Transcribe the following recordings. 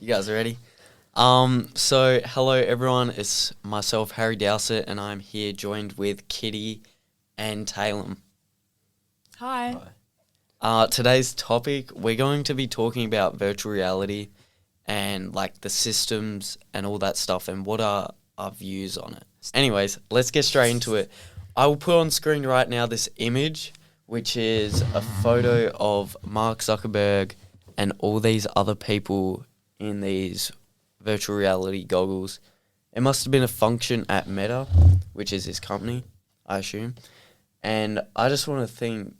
You guys ready? So hello everyone, it's myself, Harry Dowsett, and I'm here joined with Kitty and Talem. Hi. Today's topic, we're going to be talking about virtual reality and like the systems and all that stuff and what are our views on it. Anyways, let's get straight into it. I will put on screen right now this image, which is a photo of Mark Zuckerberg and all these other people in these virtual reality goggles. It must have been a function at Meta, which is his company, I assume. And I just want to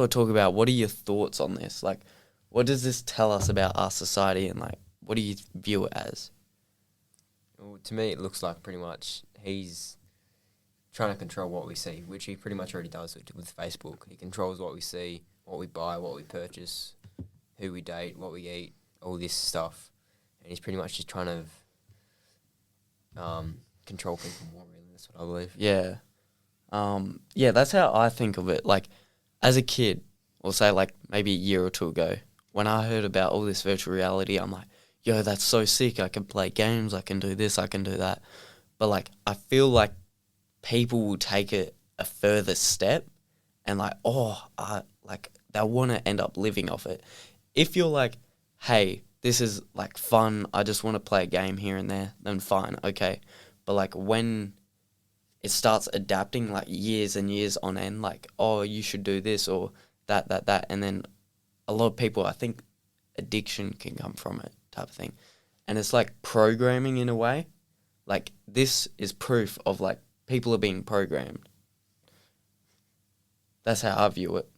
talk about, what are your thoughts on this? Like, what does this tell us about our society, and like, what do you view it as? Well, to me, it looks like pretty much he's trying to control what we see, which he pretty much already does with Facebook. He controls what we see, what we buy, what we purchase, who we date, what we eat, all this stuff. And he's pretty much just trying to control people more, really. That's what I believe. Yeah. That's how I think of it. Like, as a kid, or say like maybe a year or two ago, when I heard about all this virtual reality, I'm like, yo, that's so sick. I can play games, I can do this, I can do that. But like, I feel like people will take it a further step and like, they'll want to end up living off it. If you're like, hey, this is like fun, I just want to play a game here and there, then fine, okay. But like when it starts adapting like years and years on end, like, oh, you should do this or that. And then a lot of people, I think addiction can come from it type of thing. And it's like programming in a way. Like, this is proof of like people are being programmed. That's how I view it.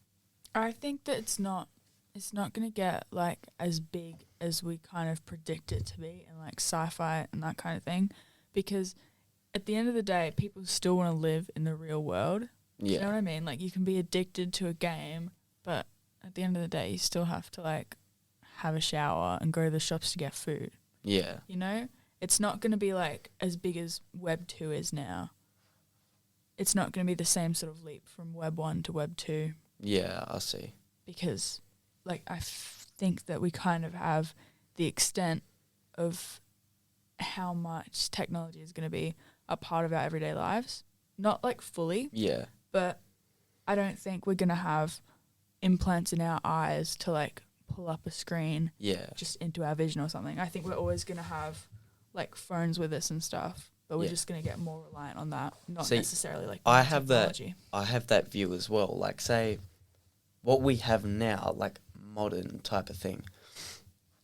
I think that it's not going to get like as big as we kind of predict it to be and like sci-fi and that kind of thing, because at the end of the day, people still want to live in the real world. Yeah. You know what I mean? Like, you can be addicted to a game, but at the end of the day, you still have to like have a shower and go to the shops to get food. Yeah. You know? It's not going to be like as big as Web 2 is now. It's not going to be the same sort of leap from Web 1 to Web 2. Yeah, I see. Because like I think that we kind of have the extent of how much technology is going to be a part of our everyday lives. Not like fully. Yeah. But I don't think we're going to have implants in our eyes to like pull up a screen just into our vision or something. I think we're always going to have like phones with us and stuff, but we're just going to get more reliant on that, not necessarily like technology. I have that view as well. Like, say what we have now, like modern type of thing.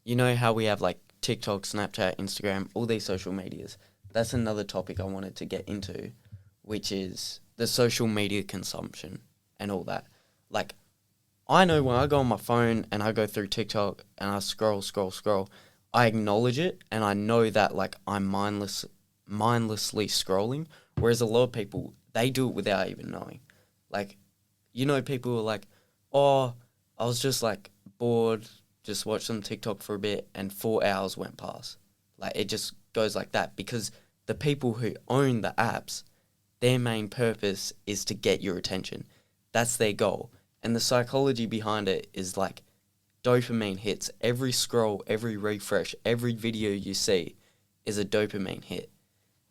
You know how we have like TikTok, Snapchat, Instagram, all these social medias. That's another topic I wanted to get into, which is the social media consumption and all that. Like, I know when I go on my phone and I go through TikTok and I scroll, I acknowledge it and I know that like I'm mindlessly scrolling, whereas a lot of people, they do it without even knowing. Like, you know, people are like, oh, I was just like bored, just watched some TikTok for a bit and 4 hours went past. Like, it just goes like that, because the people who own the apps, their main purpose is to get your attention. That's their goal. And the psychology behind it is like dopamine hits. Every scroll, every refresh, every video you see is a dopamine hit.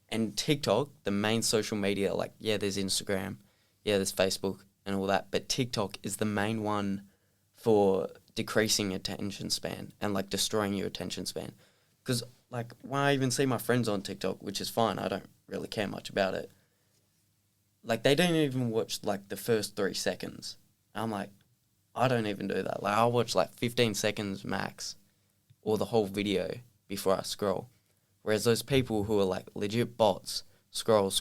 And TikTok, the main social media, like, yeah, there's Instagram, yeah, there's Facebook and all that, but TikTok is the main one for decreasing attention span and like destroying your attention span. Because like when I even see my friends on TikTok, which is fine, I don't really care much about it, like they don't even watch like the first 3 seconds. I'm like, I don't even do that. Like, I'll watch like 15 seconds max or the whole video before I scroll. Whereas those people who are like legit bots, scroll,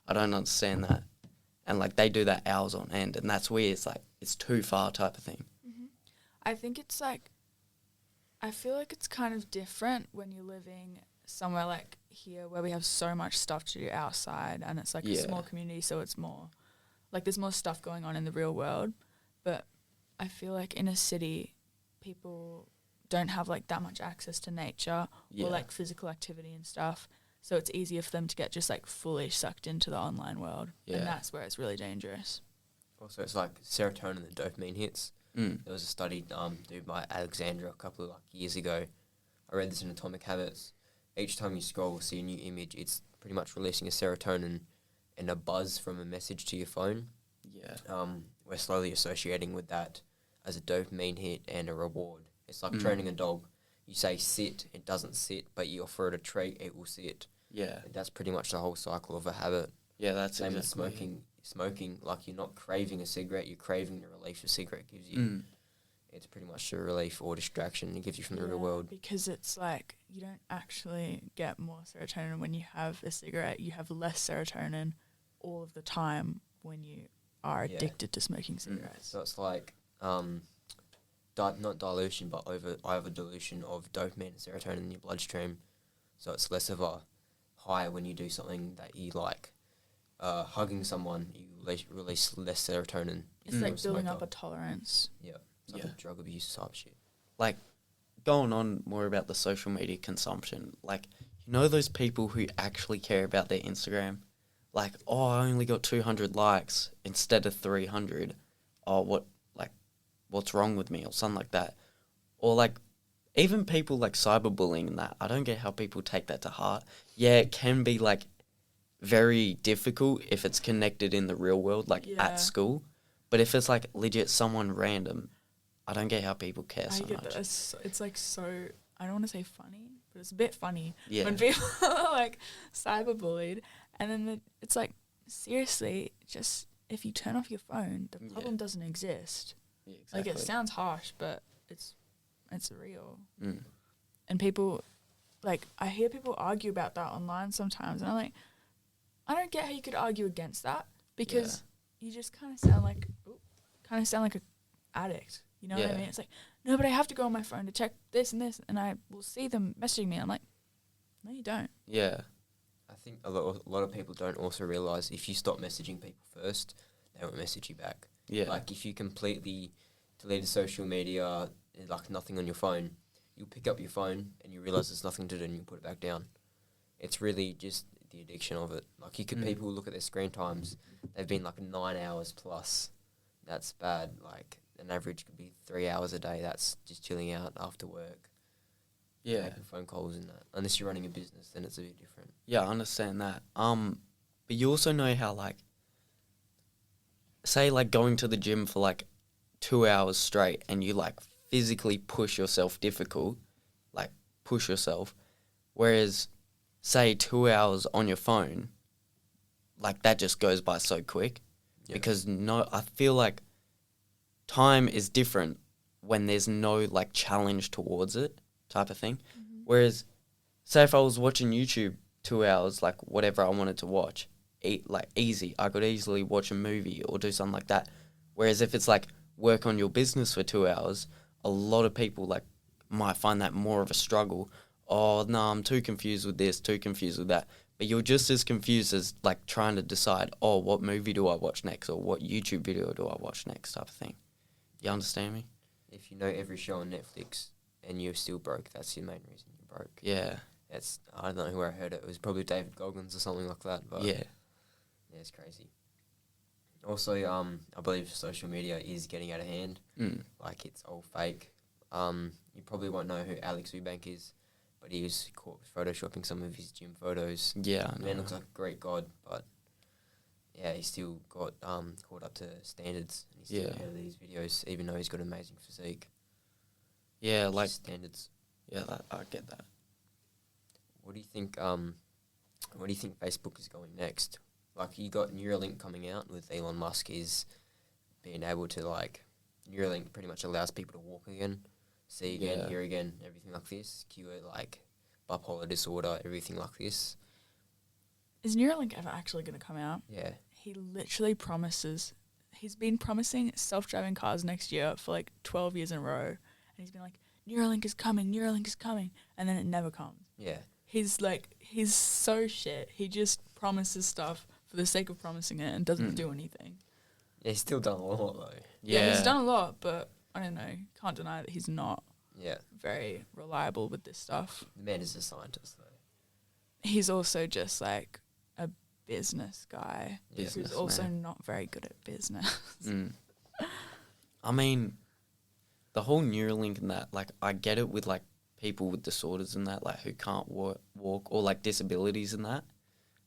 I don't understand that. And like they do that hours on end, and that's where it's like, it's too far type of thing. Mm-hmm. I think it's like, I feel like it's kind of different when you're living somewhere like here where we have so much stuff to do outside, and it's like a small community, so it's more like there's more stuff going on in the real world. But I feel like in a city, people don't have like that much access to nature or like physical activity and stuff. So it's easier for them to get just like fully sucked into the online world. Yeah. And that's where it's really dangerous. Also, it's like serotonin and dopamine hits. Mm. There was a study done by Alexandra a couple of years ago. I read this in Atomic Habits. Each time you scroll, see a new image, it's pretty much releasing a serotonin and a buzz from a message to your phone. Yeah. We're slowly associating with that as a dopamine hit and a reward. It's like training a dog. You say sit, it doesn't sit, but you offer it a treat, it will sit. Yeah. And that's pretty much the whole cycle of a habit. Yeah, that's Same exactly. with smoking, like you're not craving a cigarette, you're craving the relief a cigarette gives you. It's pretty much a relief or distraction it gives you from the real world. Because it's like you don't actually get more serotonin when you have a cigarette. You have less serotonin all of the time when you are addicted to smoking cigarettes. So it's like not dilution, but over dilution of dopamine and serotonin in your bloodstream. So it's less of a high when you do something that you like. Hugging someone, you release less serotonin. It's like building up a tolerance. Yeah. It's like a drug abuse type shit. Like, going on more about the social media consumption, like, you know those people who actually care about their Instagram? Like, oh, I only got 200 likes instead of 300. Oh, what's wrong with me? Or something like that. Or, like, even people like cyberbullying and that, I don't get how people take that to heart. Yeah, it can be, like, very difficult if it's connected in the real world, like at school. But if it's, like, legit someone random, I don't get how people care so much. That. It's like so, I don't want to say funny, but it's a bit funny when Yeah. people are like cyberbullied. And then it's like, seriously, just if you turn off your phone, the problem doesn't exist. Yeah, exactly. Like, it sounds harsh, but it's real. Mm. And people, like, I hear people argue about that online sometimes. And I'm like, I don't get how you could argue against that because you just kind of sound like an addict. You know what I mean? It's like, no, but I have to go on my phone to check this and this, and I will see them messaging me. I'm like, no, you don't. Yeah. I think a lot of people don't also realise if you stop messaging people first, they won't message you back. Yeah. Like, if you completely delete social media, like nothing on your phone, you'll pick up your phone and you realise there's nothing to do and you put it back down. It's really just the addiction of it. Like, people look at their screen times, they've been like 9 hours plus. That's bad. Like, an average could be 3 hours a day. That's just chilling out after work. Yeah. Making phone calls and that. Unless you're running a business, then it's a bit different. Yeah, I understand that. But you also know how, like, say, like, going to the gym for, like, 2 hours straight and you, like, physically push yourself whereas, say, 2 hours on your phone, like, that just goes by so quick. Yeah. Because, I feel like time is different when there's no, like, challenge towards it type of thing. Mm-hmm. Whereas, say if I was watching YouTube 2 hours, like, whatever I wanted to watch, easy. I could easily watch a movie or do something like that. Whereas if it's, like, work on your business for 2 hours, a lot of people, like, might find that more of a struggle. Oh, no, I'm too confused with this, too confused with that. But you're just as confused as, like, trying to decide, oh, what movie do I watch next or what YouTube video do I watch next type of thing. You understand me? If you know every show on Netflix and you're still broke, that's the main reason you're broke. Yeah. I don't know where I heard it. It was probably David Goggins or something like that. But yeah, it's crazy. Also, I believe social media is getting out of hand. Like, it's all fake. You probably won't know who Alex Eubank is, but he was caught photoshopping some of his gym photos. Yeah, the man looks like a great god, but yeah, he still got caught up to standards. And he's still out of these videos, even though he's got amazing physique. Yeah, like standards. Yeah, I get that. What do you think? What do you think Facebook is going next? Like, you got Neuralink coming out with Elon Musk is being able to, like, Neuralink pretty much allows people to walk again, see again, hear again, everything like this, cure, like, bipolar disorder, everything like this. Is Neuralink ever actually going to come out? Yeah. He literally promises, he's been promising self-driving cars next year for, like, 12 years in a row, and he's been like, Neuralink is coming, and then it never comes. Yeah. He's so shit. He just promises stuff for the sake of promising it and doesn't do anything. Yeah, he's still done a lot, though. Yeah, he's done a lot, but I don't know. Can't deny that he's not very reliable with this stuff. The man is a scientist, though. He's also just, like, a business guy who's also not very good at business. I mean, the whole Neuralink and that, like, I get it with, like, people with disorders and that, like, who can't walk or, like, disabilities and that.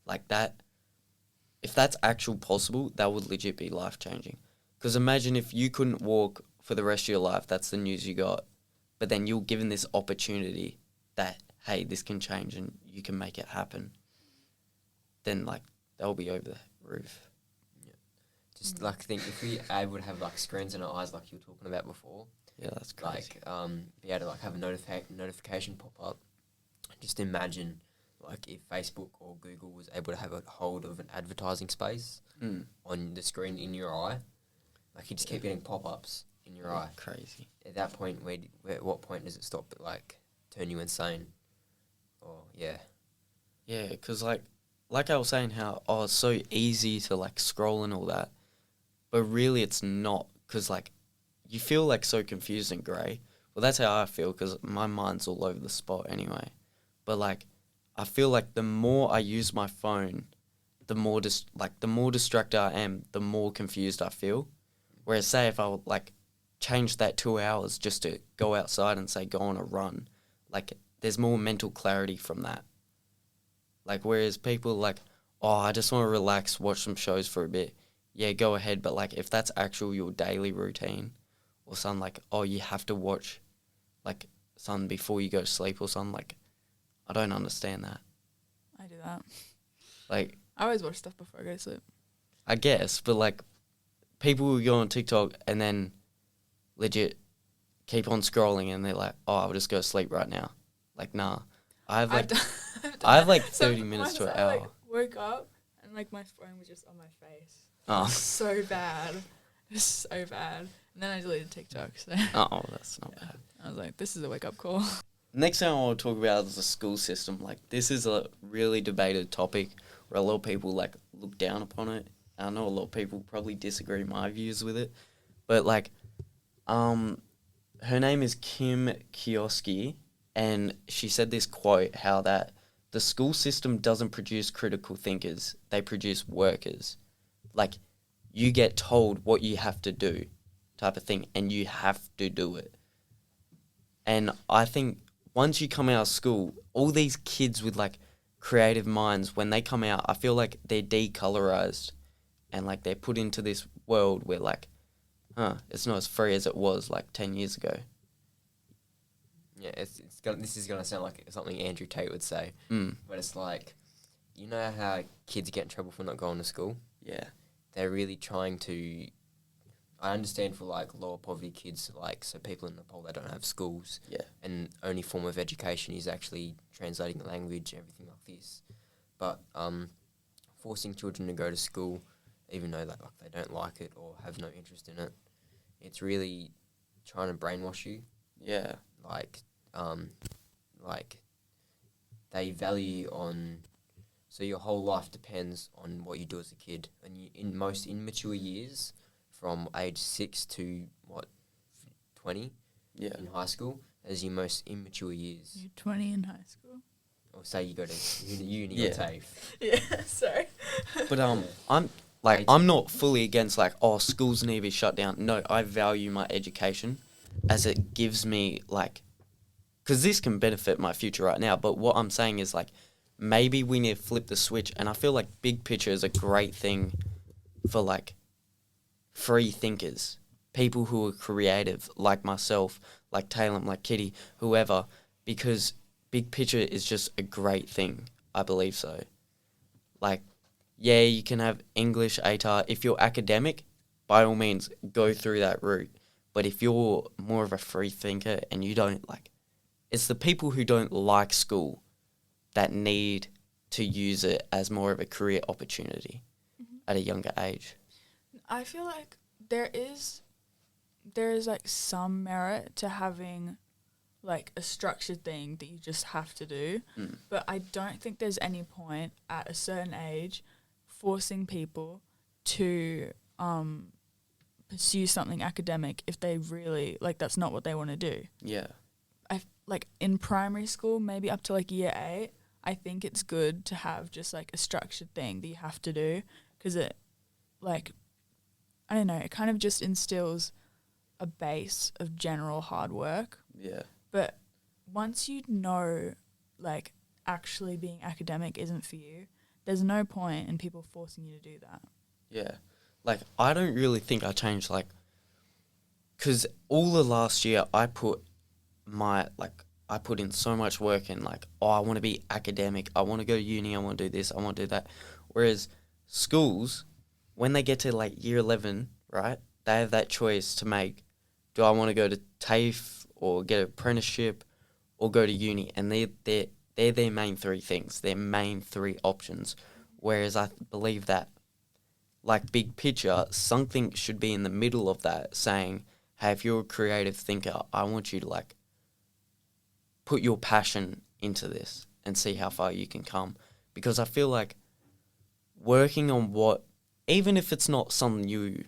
Like, that, if that's actual possible, that would legit be life-changing. Because imagine if you couldn't walk for the rest of your life, that's the news you got, but then you're given this opportunity that, hey, this can change and you can make it happen, then, like, they'll be over the roof. Just like think if we able to have like screens in our eyes like you were talking about before. Yeah, that's crazy. Like be able to like have a notification pop up. Just imagine like if Facebook or Google was able to have a hold of an advertising space on the screen in your eye. Like you just keep getting pop ups in your eye. Crazy. At that point at what point does it stop like turn you insane? Or Yeah, because like I was saying how it's so easy to like scroll and all that. But really, it's not, because, like, you feel, like, so confused and grey. Well, that's how I feel, because my mind's all over the spot anyway. But, like, I feel like the more I use my phone, the more distracted I am, the more confused I feel. Whereas, say, if I would, like, change that 2 hours just to go outside and, say, go on a run, like, there's more mental clarity from that. Like, whereas people, like, I just want to relax, watch some shows for a bit. Yeah, go ahead, but, like, if that's actual your daily routine or something, like, you have to watch, like, something before you go to sleep or something, like, I don't understand that. I do that. Like, I always watch stuff before I go to sleep. I guess, but, like, people will go on TikTok and then legit keep on scrolling and they're like, I'll just go to sleep right now. Like, nah. I have, like, I have, like, 30 minutes to an hour. I, like, woke up and, like, my phone was just on my face. Oh. So bad. It's so bad. And then I deleted TikTok. So That's not bad. I was like, this is a wake-up call. Next thing I want to talk about is the school system. Like, this is a really debated topic where a lot of people, like, look down upon it. I know a lot of people probably disagree my views with it. But, like, her name is Kim Kioski, and she said this quote, how that the school system doesn't produce critical thinkers. They produce workers. Like, you get told what you have to do type of thing, and you have to do it. And I think once you come out of school, all these kids with, like, creative minds, when they come out, I feel like they're decolorized and, like, they're put into this world where, like, it's not as free as it was, like, 10 years ago. Yeah, this is going to sound like something Andrew Tate would say, but it's like, you know how kids get in trouble for not going to school? Yeah. They're really trying to, I understand for like lower poverty kids, like so people in Nepal that don't have schools, and only form of education is actually translating the language, everything like this. But forcing children to go to school, even though like they don't like it or have no interest in it, it's really trying to brainwash you. Yeah. Like they value on. So your whole life depends on what you do as a kid. And in most immature years, from age 6 to, 20 in high school, as your most immature years. You're 20 in high school? Or say you go to uni or TAFE. Yeah, sorry. But I'm not fully against, like, schools need to be shut down. No, I value my education as it gives me, like, because this can benefit my future right now. But what I'm saying is, like, maybe we need to flip the switch. And I feel like big picture is a great thing for, like, free thinkers, people who are creative, like myself, like Talem, like Kitty, whoever, because big picture is just a great thing. I believe so. Like, yeah, you can have English, ATAR. If you're academic, by all means, go through that route. But if you're more of a free thinker and you don't, like, it's the people who don't like school that need to use it as more of a career opportunity at a younger age. I feel like there is like some merit to having like a structured thing that you just have to do, but I don't think there's any point at a certain age forcing people to pursue something academic if they really, like, that's not what they want to do. Yeah. Like in primary school, maybe up to like year 8, I think it's good to have just like a structured thing that you have to do, because it, like, I don't know, it kind of just instills a base of general hard work. Yeah. But once you know, like, actually being academic isn't for you, there's no point in people forcing you to do that. Yeah. Like, I don't really think I changed, like, because all the last year I put in so much work in, like, oh, I want to be academic, I want to go to uni, I want to do this, I want to do that. Whereas schools, when they get to, like, year 11, right, they have that choice to make, do I want to go to TAFE or get an apprenticeship or go to uni? And they're their main three things, their main three options. Whereas I believe that, like, big picture, something should be in the middle of that, saying, hey, if you're a creative thinker, I want you to, like, put your passion into this and see how far you can come. Because I feel like working on what, even if it's not something you,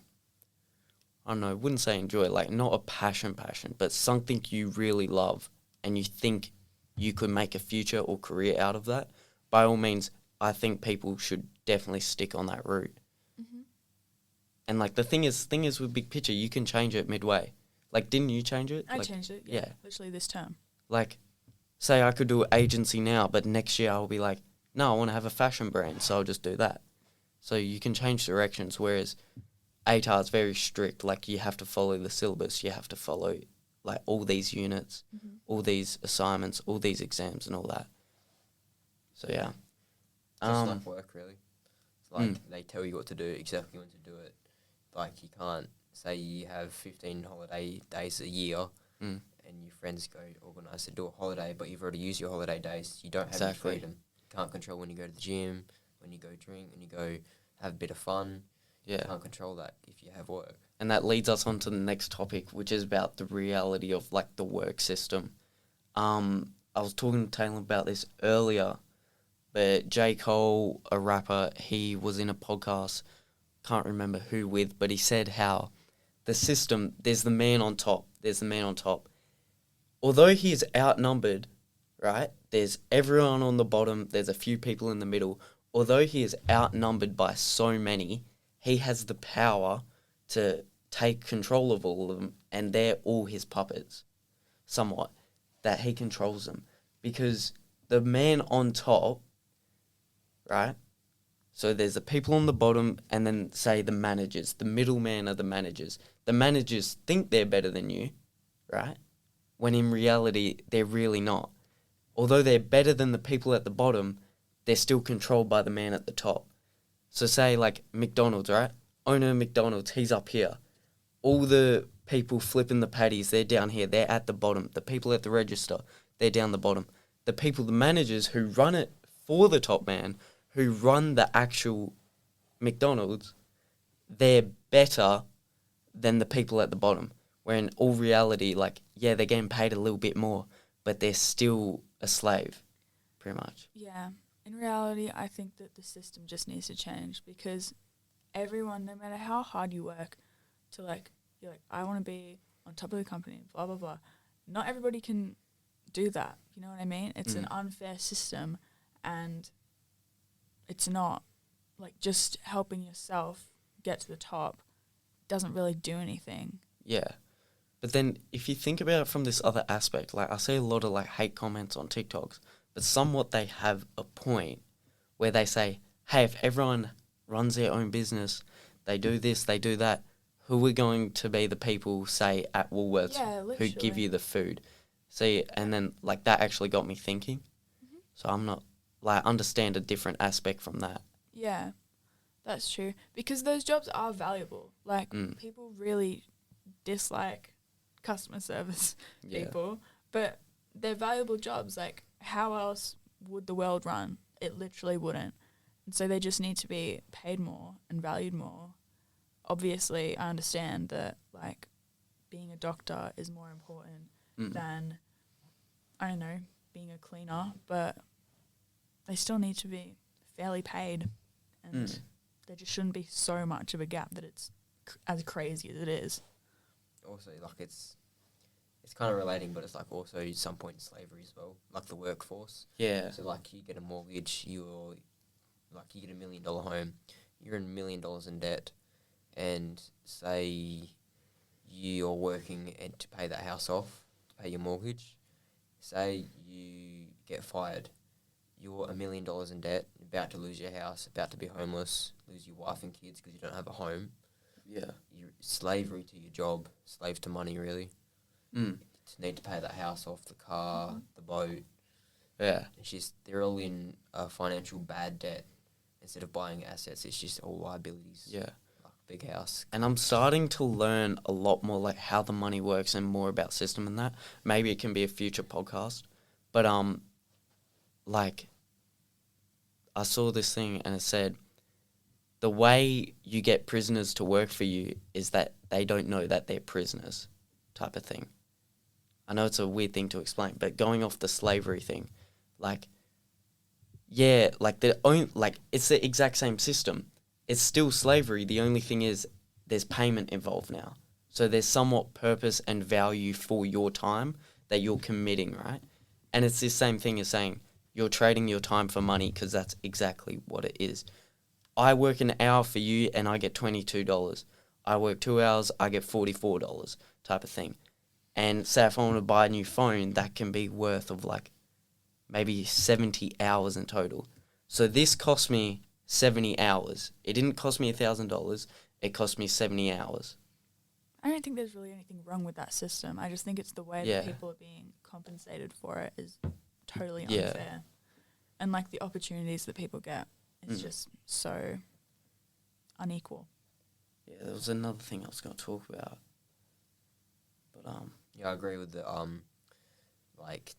I don't know, wouldn't say enjoy, like, not a passion, but something you really love and you think you could make a future or career out of that, by all means, I think people should definitely stick on that route. Mm-hmm. And, like, the thing is with big picture, you can change it midway. Like, didn't you change it? I like, changed it, yeah. Literally this term. Like, say I could do agency now, but next year I'll be like, no, I want to have a fashion brand, so I'll just do that. So you can change directions, whereas ATAR is very strict. Like, you have to follow the syllabus, you have to follow, like, all these units, all these assignments, all these exams and all that. So, yeah. Just like work, really. It's like they tell you what to do, exactly when to do it. Like, you can't say you have 15 holiday days a year and your friends go organise to do a holiday, but you've already used your holiday days. You don't have any freedom. You can't control when you go to the gym, when you go drink, when you go have a bit of fun. Yeah. You can't control that if you have work. And that leads us on to the next topic, which is about the reality of, like, the work system. I was talking to Taylor about this earlier, but J. Cole, a rapper, he was in a podcast, can't remember who with, but he said how the system, there's the man on top. Although he is outnumbered, right, there's everyone on the bottom, there's a few people in the middle. Although he is outnumbered by so many, he has the power to take control of all of them, and they're all his puppets, somewhat, that he controls them. Because the man on top, right, so there's the people on the bottom, and then, say, the managers. The middleman are the managers. The managers think they're better than you, right, when in reality, they're really not. Although they're better than the people at the bottom, they're still controlled by the man at the top. So say, like, McDonald's, right? Owner of McDonald's, he's up here. All the people flipping the patties, they're down here. They're at the bottom. The people at the register, they're down the bottom. The managers who run it for the top man, who run the actual McDonald's, they're better than the people at the bottom. Where in all reality, like, yeah, they're getting paid a little bit more, but they're still a slave, pretty much. Yeah. In reality, I think that the system just needs to change, because everyone, no matter how hard you work to, like, you're like, I want to be on top of the company, blah, blah, blah. Not everybody can do that. You know what I mean? It's an unfair system, and it's not, like, just helping yourself get to the top doesn't really do anything. Yeah. But then if you think about it from this other aspect, like, I see a lot of, like, hate comments on TikToks, but somewhat they have a point where they say, hey, if everyone runs their own business, they do this, they do that, who are going to be the people, say, at Woolworths who give you the food? See, and then, like, that actually got me thinking. Mm-hmm. So I'm not, like, understand a different aspect from that. Yeah, that's true. Because those jobs are valuable. Like, people really dislike customer service people, but they're valuable jobs. Like, how else would the world run? It literally wouldn't. And so they just need to be paid more and valued more. Obviously, I understand that, like, being a doctor is more important than, I don't know, being a cleaner, but they still need to be fairly paid, and there just shouldn't be so much of a gap that it's as crazy as it is. Also, like, it's kind of relating, but it's, like, also at some point slavery as well, like the workforce. Yeah. So, like, you get a mortgage, you get $1 million home, you're in $1 million in debt, and say you're working and to pay that house off, to pay your mortgage. Say you get fired, you're $1 million in debt, about to lose your house, about to be homeless, lose your wife and kids because you don't have a home. Yeah. You're slavery to your job, slave to money, really. Mm. To need to pay that house off, the car, the boat. Yeah. It's just they're all in a financial bad debt. Instead of buying assets, it's just all liabilities. Yeah. Like big house. And I'm starting to learn a lot more like how the money works and more about system and that. Maybe it can be a future podcast. But like I saw this thing and it said the way you get prisoners to work for you is that they don't know that they're prisoners type of thing. I know it's a weird thing to explain, but going off the slavery thing, like yeah, like it's the exact same system. It's still slavery. The only thing is there's payment involved now. So there's somewhat purpose and value for your time that you're committing, right? And it's the same thing as saying you're trading your time for money because that's exactly what it is. I work an hour for you and I get $22. I work 2 hours, I get $44 type of thing. And say if I want to buy a new phone, that can be worth of like maybe 70 hours in total. So this cost me 70 hours. It didn't cost me $1,000. It cost me 70 hours. I don't think there's really anything wrong with that system. I just think it's the way that people are being compensated for it is totally unfair. And like the opportunities that people get is just so unequal. Yeah, there was another thing I was going to talk about. But yeah, I agree with the like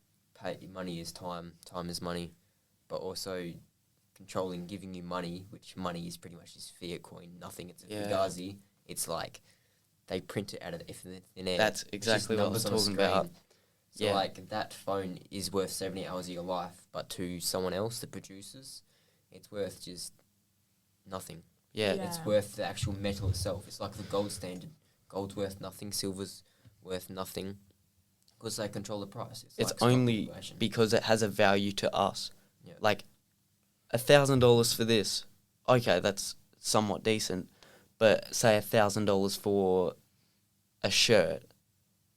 money is time, time is money, but also controlling giving you money, which money is pretty much just fiat coin, nothing. It's a fugazi. It's like they print it out of the thin air. That's exactly what I was talking about. So like that phone is worth 70 hours of your life, but to someone else, the producers, it's worth just nothing. Yeah. It's worth the actual metal itself. It's like the gold standard. Gold's worth nothing, silver's worth nothing, because they control the price. It's like only because it has a value to us. Yeah. Like $1,000 for this, okay, that's somewhat decent. But say $1,000 for a shirt,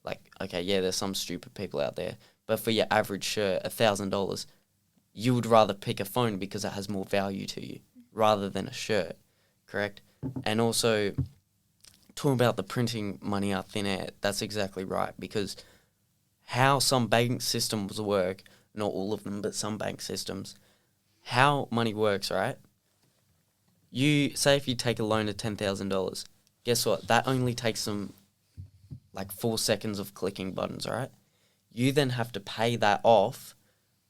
like okay, yeah, there's some stupid people out there. But for your average shirt, $1,000, you would rather pick a phone because it has more value to you rather than a shirt, correct? And also, talking about the printing money out thin air, that's exactly right, because how some bank systems work, not all of them, but some bank systems, how money works, right? You say if you take a loan of $10,000, guess what? That only takes them like 4 seconds of clicking buttons, right? You then have to pay that off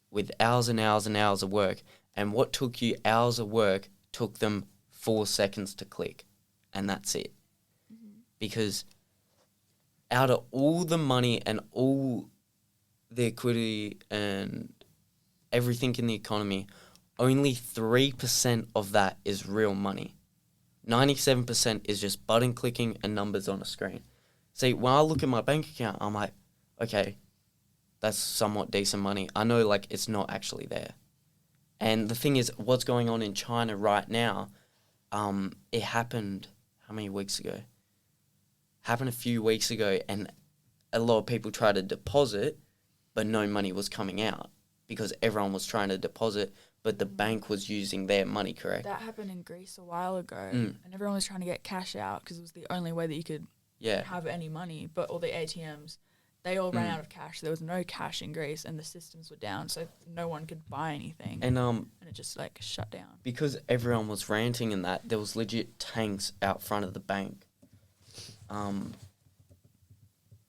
with hours and hours and hours of work, and what took you hours of work took them 4 seconds to click, and that's it. Because out of all the money and all the equity and everything in the economy, only 3% of that is real money. 97% is just button clicking and numbers on a screen. See, when I look at my bank account, I'm like, okay, that's somewhat decent money. I know, like, it's not actually there. And the thing is, what's going on in China right now, it happened, how many weeks ago? Happened a few weeks ago, and a lot of people tried to deposit, but no money was coming out because everyone was trying to deposit, but the bank was using their money, correct? That happened in Greece a while ago, and everyone was trying to get cash out because it was the only way that you could have any money. But all the ATMs, they all ran out of cash. There was no cash in Greece, and the systems were down, so no one could buy anything. And it just like shut down because everyone was ranting and that, there was legit tanks out front of the bank.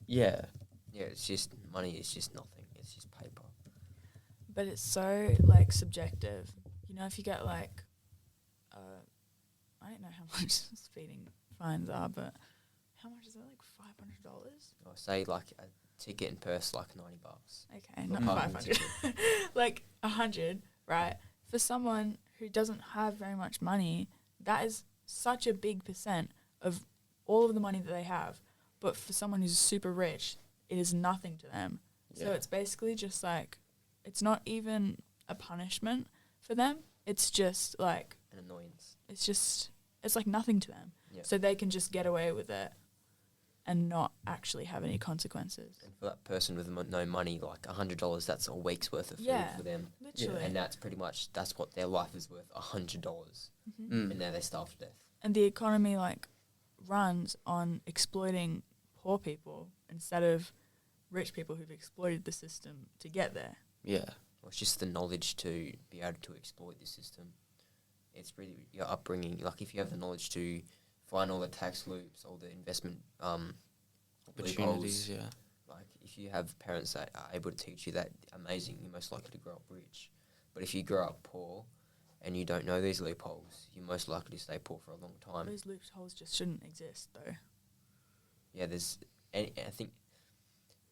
Yeah, it's just money. It's just nothing. It's just paper. But it's so like subjective. You know, if you get like, I don't know how much speeding fines are, but how much is it? Like $500? Or say like a ticket and purse, like $90. Okay, not 500. Like 100, right? For someone who doesn't have very much money, that is such a big percent of all of the money that they have. But for someone who's super rich, it is nothing to them. Yeah. So it's basically just like, it's not even a punishment for them. It's just like an annoyance. It's like nothing to them. Yeah. So they can just get away with it and not actually have any consequences. And for that person with no money, like $100, that's a week's worth of food for them. Literally. And that's pretty much, that's what their life is worth, $100. Mm-hmm. And now they starve to death. And the economy, like, runs on exploiting poor people instead of rich people who've exploited the system to get there. Yeah. Well, it's just the knowledge to be able to exploit the system. It's really your upbringing. Like, if you have the knowledge to find all the tax loops, all the investment Opportunities, loopholes, like, if you have parents that are able to teach you that, amazing, you're most likely to grow up rich. But if you grow up poor and you don't know these loopholes, you're most likely to stay poor for a long time. Those loopholes just shouldn't exist, though. Yeah, I think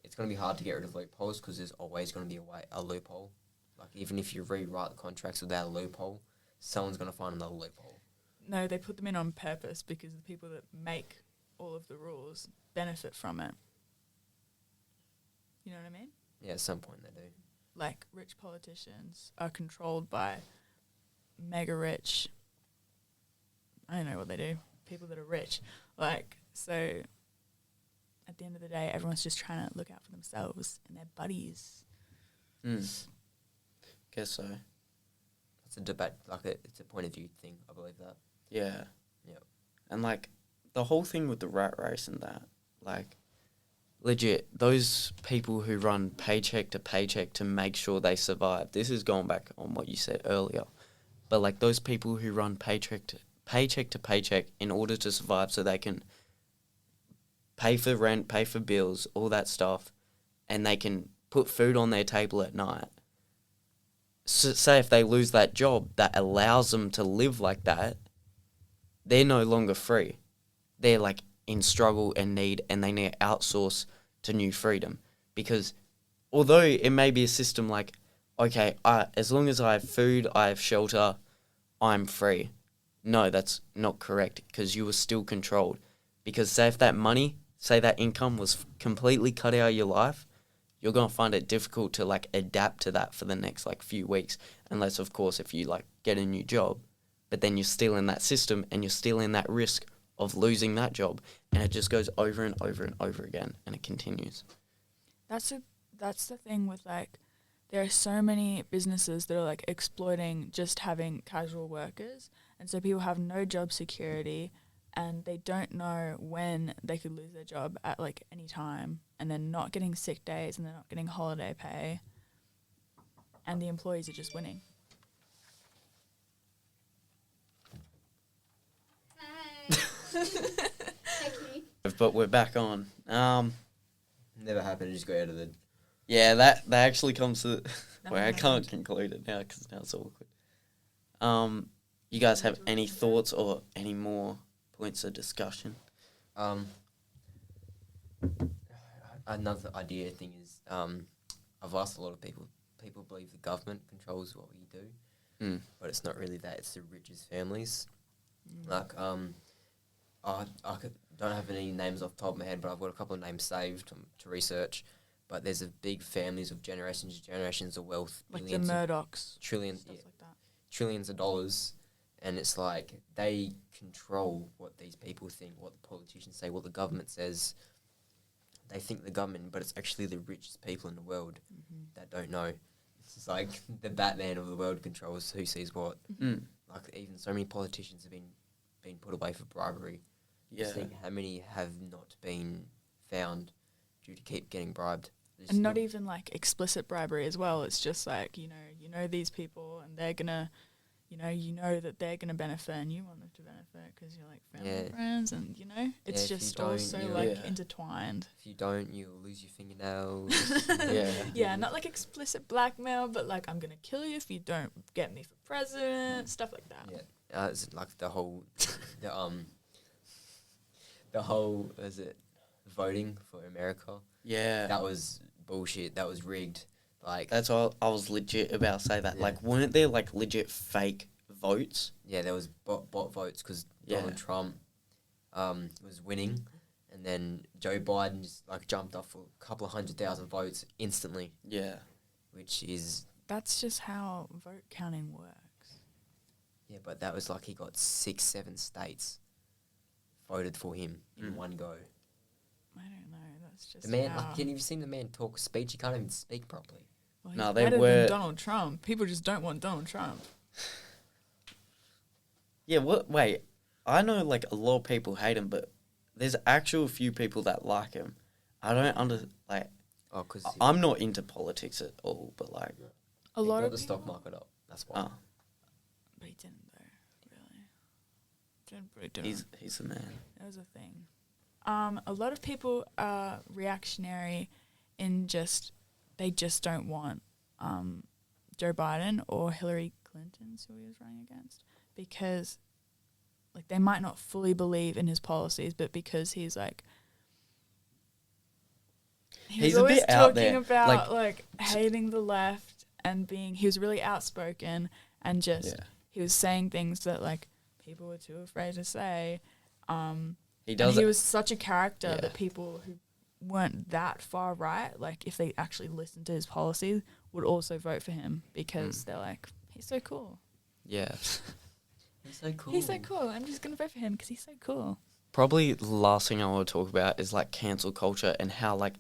it's going to be hard to get rid of loopholes because there's always going to be a loophole. Like, even if you rewrite the contracts without a loophole, someone's going to find another loophole. No, they put them in on purpose because the people that make all of the rules benefit from it. You know what I mean? Yeah, at some point they do. Like, rich politicians are controlled by mega rich, I don't know what they do, people that are rich. Like, so at the end of the day, everyone's just trying to look out for themselves and their buddies. Guess so. It's a debate, like it's a point of view thing, I believe that. Yeah. Yep. And, like, the whole thing with the rat race and that, like, legit, those people who run paycheck to paycheck to make sure they survive, this is going back on what you said earlier, but, like, those people who run paycheck to paycheck in order to survive so they can pay for rent, pay for bills, all that stuff, and they can put food on their table at night. So say if they lose that job that allows them to live like that, they're no longer free. They're, like, in struggle and need, and they need to outsource to New Freedom. Because although it may be a system like, okay, as long as I have food, I have shelter, I'm free. No, that's not correct, because you were still controlled. Because say if that money, say that income was completely cut out of your life, you're going to find it difficult to, like, adapt to that for the next, like, few weeks. Unless, of course, if you, like, get a new job. But then you're still in that system and you're still in that risk of losing that job. And it just goes over and over and over again, and it continues. That's the thing with, like, there are so many businesses that are, like, exploiting just having casual workers. And so people have no job security and they don't know when they could lose their job at, like, any time. And they're not getting sick days and they're not getting holiday pay. And the employees are just winning. But we're back on. Never happened, just go out of the... Yeah, that actually comes to... Nothing I can't happened. conclude it now because now it's awkward. You guys have any thoughts or any more points of discussion? Another idea thing is, I've asked a lot of people. People believe the government controls what we do, but it's not really that. It's the richest families. Like, don't have any names off the top of my head, but I've got a couple of names saved to research. But there's a big families of generations of wealth, Like the Murdochs. trillions, Stuff like that. trillions of dollars, and it's like they control what these people think, what the politicians say, what the government says. They think the government, but it's actually the richest people in the world that don't know. It's like the Batman of the world controls who sees what. Like, even so many politicians have been put away for bribery. Yeah. Just think how many have not been found due to keep getting bribed. And not even, like, explicit bribery as well. It's just like, you know these people and they're going to, you know that they're going to benefit and you want them to benefit because you're, like, family and friends and, it's just all so, like, intertwined. If you don't, you'll lose your fingernails. Yeah, not, like, explicit blackmail, but, like, I'm going to kill you if you don't get me for president, stuff like that. Yeah, it's like the whole, the whole, is it, voting for America? Yeah. That was bullshit. That was rigged. Like, That's all I was legit about to say that. Yeah. Like, weren't there, like, legit fake votes? yeah, there was bot votes because Donald Trump was winning, and then Joe Biden just, like, jumped off a couple of 100,000 votes instantly. Yeah. Which is... That's just how vote counting works. Yeah, but that was like he got 6-7 states voted for him in one go. I don't know. That's just The man, how- like, you've seen the man talk speech. He can't even speak properly. Well, No, he's they better were- than Donald Trump. People just don't want Donald Trump. Yeah, wait, I know, like, a lot of people hate him, but there's actual few people that like him. I don't Oh, because I'm not into politics at all, but, like, A lot got of the stock people- market up. That's why. But he didn't though, really. Didn't really do it. he's the man. That was a thing. A lot of people are reactionary in they just don't want Joe Biden or Hillary Clinton, who he was running against, because like they might not fully believe in his policies, but because he's like He's was a always bit out talking there, about like hating the left and he was really outspoken and just he was saying things that like people were too afraid to say. He does. He was such a character Yeah. that people who weren't that far right, like if they actually listened to his policies, would also vote for him because they're like, he's so cool. Yeah. He's so cool. He's so cool. I'm just gonna vote for him because he's so cool. Probably the last thing I want to talk about is, like, cancel culture and how, like,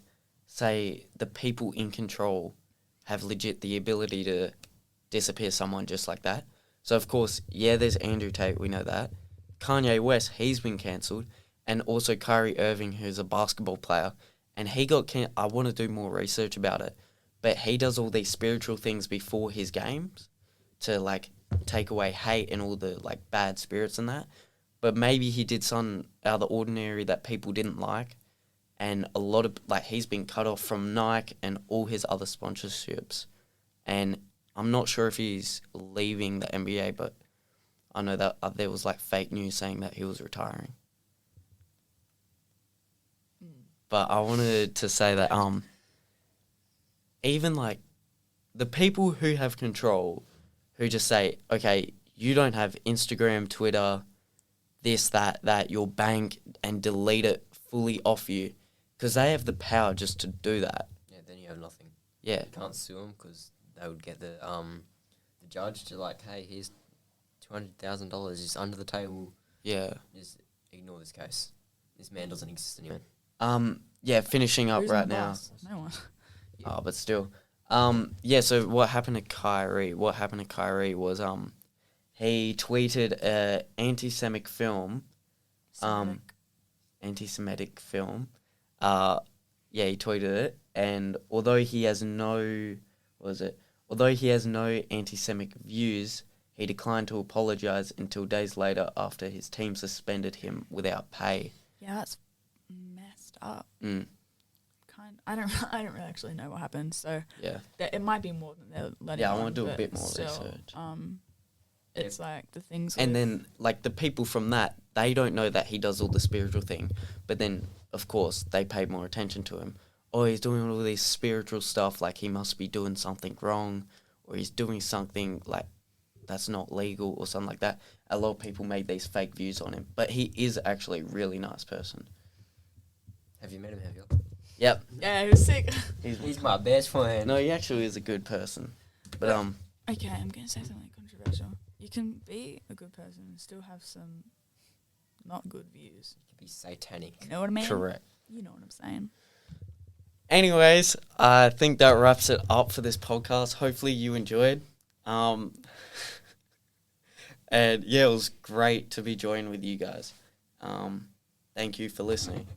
say the people in control have legit the ability to disappear someone just like that. So, of course, there's Andrew Tate, we know that. Kanye West, he's been cancelled. And also Kyrie Irving, who's a basketball player. And he got I want to do more research about it. But he does all these spiritual things before his games to, like, take away hate and all the, like, bad spirits and that. But maybe he did something out of the ordinary that people didn't like. And a lot of, like, he's been cut off from Nike and all his other sponsorships. And I'm not sure if he's leaving the NBA, but I know that there was, like, fake news saying that he was retiring. But I wanted to say that even, like, the people who have control, who just say, okay, you don't have Instagram, Twitter, this, that, your bank, and delete it fully off you, because they have the power just to do that. Yeah, then you have nothing. Yeah. You can't sue them because they would get the judge to like, hey, here's $200,000 just under the table. Yeah. Just ignore this case. This man doesn't exist anymore. Finishing up Who's right in the now. boss? No one. Oh, but still. So what happened to Kyrie? What happened to Kyrie was he tweeted a anti-Semitic film. Anti-Semitic film. He tweeted it, and although he has no anti-Semitic views, he declined to apologize until days later after his team suspended him without pay. Yeah, that's messed up. Mm. I don't really actually know what happened, so Yeah. it might be more than they're letting. Yeah, I on, want to do a but bit more still, research. It's like the things. And with- then, like, the people from that, they don't know that he does all the spiritual thing. But then, of course, they pay more attention to him. Oh, he's doing all this spiritual stuff, like he must be doing something wrong, or he's doing something, like, that's not legal, or something like that. A lot of people made these fake views on him. But he is actually a really nice person. Have you met him? Have you? Yep. yeah, he was sick. He's my best friend. No, he actually is a good person. But, Okay, I'm gonna say something controversial. You can be a good person and still have some not good views. He could be satanic. You know what I mean? correct. You know what I'm saying. Anyways, I think that wraps it up for this podcast. Hopefully you enjoyed. And yeah, it was great to be joined with you guys. Thank you for listening.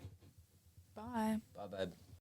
Bye. Bye, babe.